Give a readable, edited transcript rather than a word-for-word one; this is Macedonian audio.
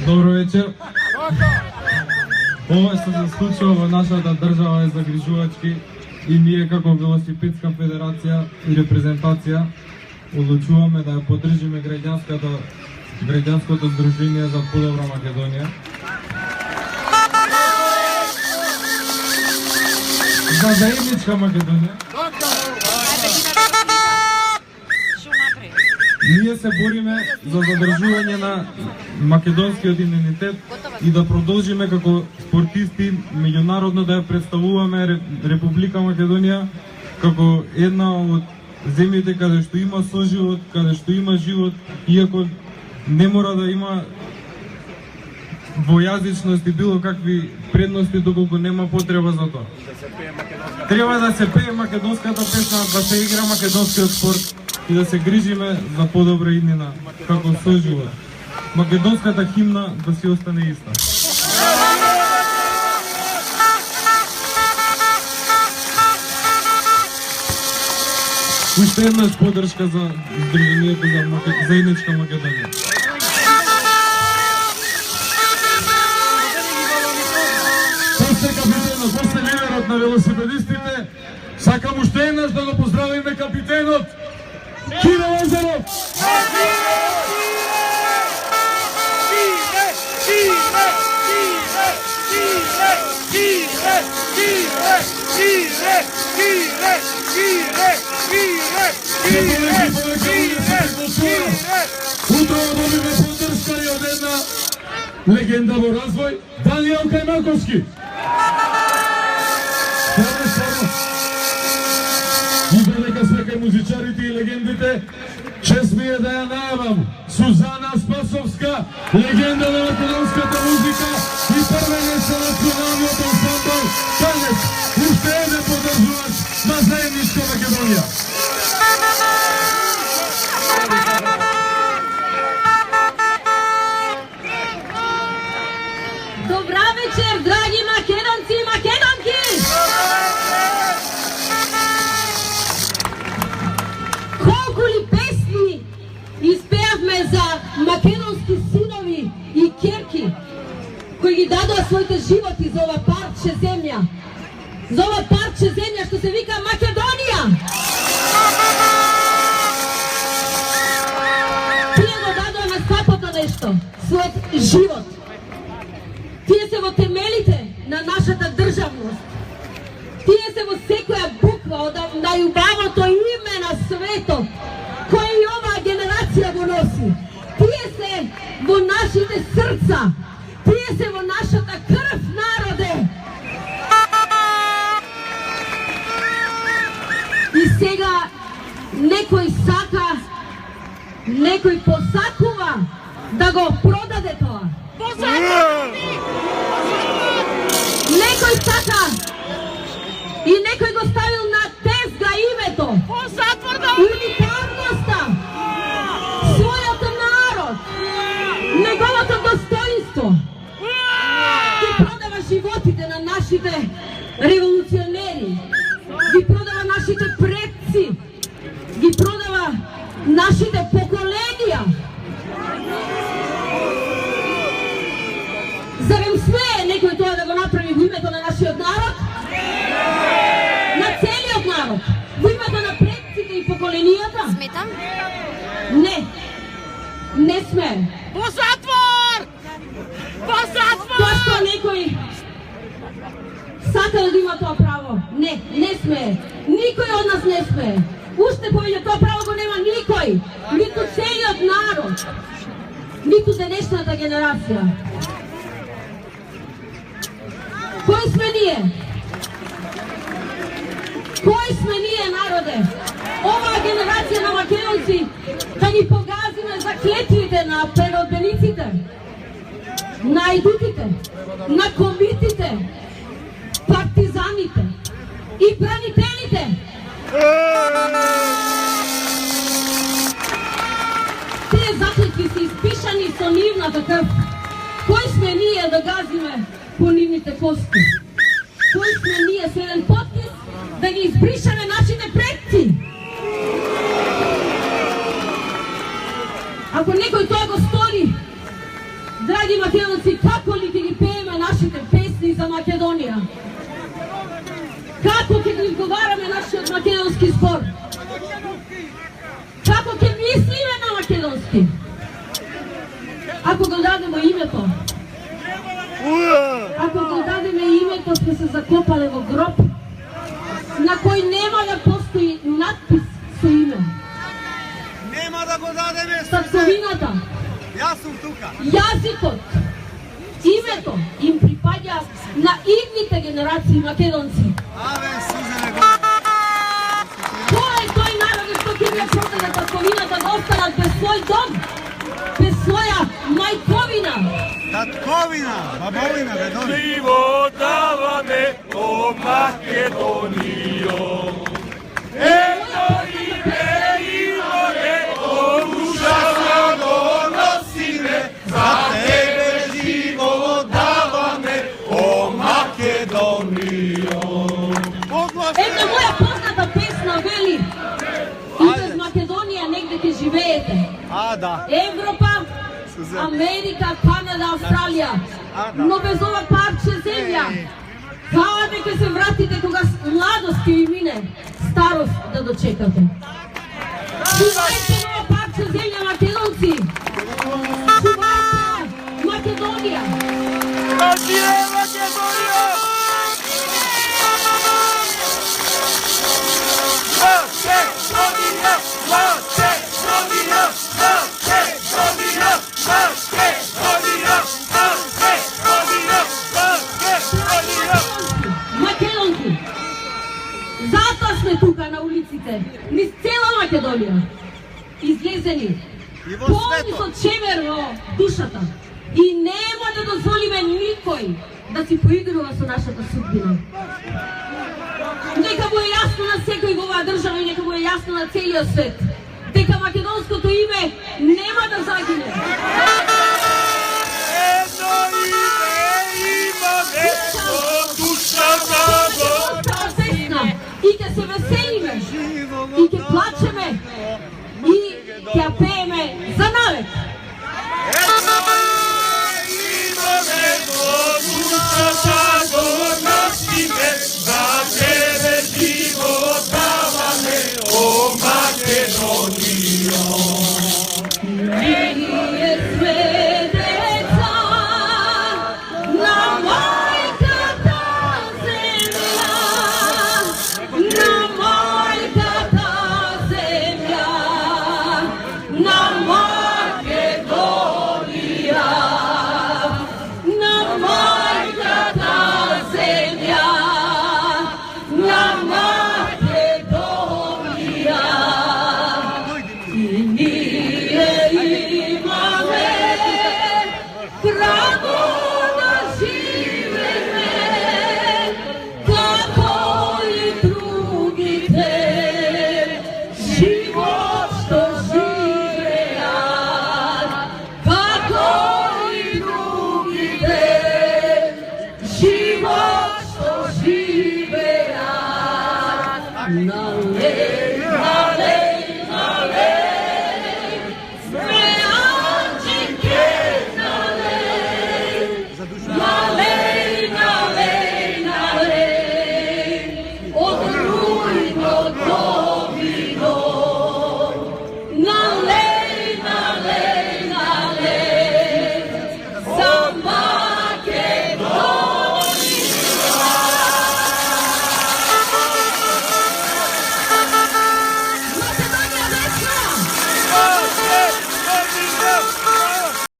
Добро вечер. Ова што се случува во нашата држава е загрижувачки и ние како Велосипедска федерација и репрезентација одлучуваме да ја поддржиме граѓанското здружение за подобра Македонија. За заедничка Македонија. Ние се бориме за задржување на македонскиот идентитет и да продолжиме како спортисти меѓународно да ја представуваме Република Македонија како една од земјите каде што има соживот, каде што има живот, иако не мора да има двојазичност и било какви предности доколку нема потреба за тоа. Треба да се пее македонската песна, да се игра македонскиот спорт и да се грижиме за подобра иднина како соживот. Македонската химна да си остане иста. Уште еднаш поддршка за Сдруженијето за заедничка Македонија. После капитенот, после лидерот на велосипедистите, сакам уште еднаш да го поздравиме капитенот Киро Лазаров! Утро добиме поддршка и од една легенда во развој, Даниел Кајмаковски. И додека сме кај музичарите и легендите, чест ми е да ја најавам Сузана Спасовска, легенда на македонската музика и првенец на националниот ансамбл Танец, уште еден поддржувач на заедничка Македонија. Добра вечер, драги македонци и македонки! Колку ли песни испеавме за македонски синови и керки кои ги дадоа своите животи за ова парче земја. За ова парче земја што се вика Македонија. Тие го дадоа на сапото нешто, својот живот. Тие се во темелите на нашата државност. Тие се во секоја буква од најубавото име на светот, кој и оваа генерација го носи. Тие се во нашите срца. Тие се во нашата крв, народе. И сега некој сака, некој посакува да го продаде тоа. Некој сака и некој го ставил на тезга името, унитарноста, својот народ, неговото достоинство. Ги продава животите на нашите револуционери, ги продава нашите предци, ги продава нашите поколенија. Зарем смее некој тоа да го направи во името на нашиот народ? На целиот народ? Во името на предците и поколенијата? Сметам? Не. Не смее. Во затвор! Во затвор! Тоа што некој сакал да има тоа право? Не, не смее. Никој од нас не смее. Уште повеќе тоа право го нема никој. Ниту целиот народ. Ниту денешната генерација. Кој сме ние? Кој сме ние, народе? Оваа генерација на македонци да ни погазиме заклетвите на преродбениците, на ајдутите, на комитите, партизаните и бранителите. Тие заклетви се испишани со нивната крв. Кој сме ние да газиме по нивните кости? Кој сме ние со еден потпис да ги избришаме нашите предци? Ако некој тоа го стори, Драги македонци, како ли ќе ги пееме нашите песни за Македонија? Како ќе ги изговараме нашиот македонски збор? Како ќе мислиме на македонски? Ако го дадеме името, ќе се закопале во гроб на кој нема да постои надпис со име. Нема да го дадеме Татковината, Јас сум тука. јазикот, името им припаѓа на идните генерации македонци. Аве, Сузане го. Кој е тој народ што ќе ги продаде татковината да останат без свој дом, без своја мајковина? Татковина, бабовина, бедони. Живот даваме о Македонијо. Ето име имаме о душата доносиме. За тебе живот даваме о Македонијо. Една моја позната песна вели: и без Македонија негде ќе живеете. Да. Европа, Америка, Канада, Австралија. Но без ова парче земја, каде ќе се вратите кога младост ќе ви мине, старост да дочекате. Чувајте на ова парче земја, македонци! Чувајте Македонија! Живе Македонија! Македонци, затоа сме тука на улиците, низ цела Македонија, излезени, полни со чемер во душата, и нема да дозволиме никој да си поигрува со нашата судбина. Нека му е јасно на секој во оваа држава и нека му е јасно на целиот свет дека македонското име нема да загине.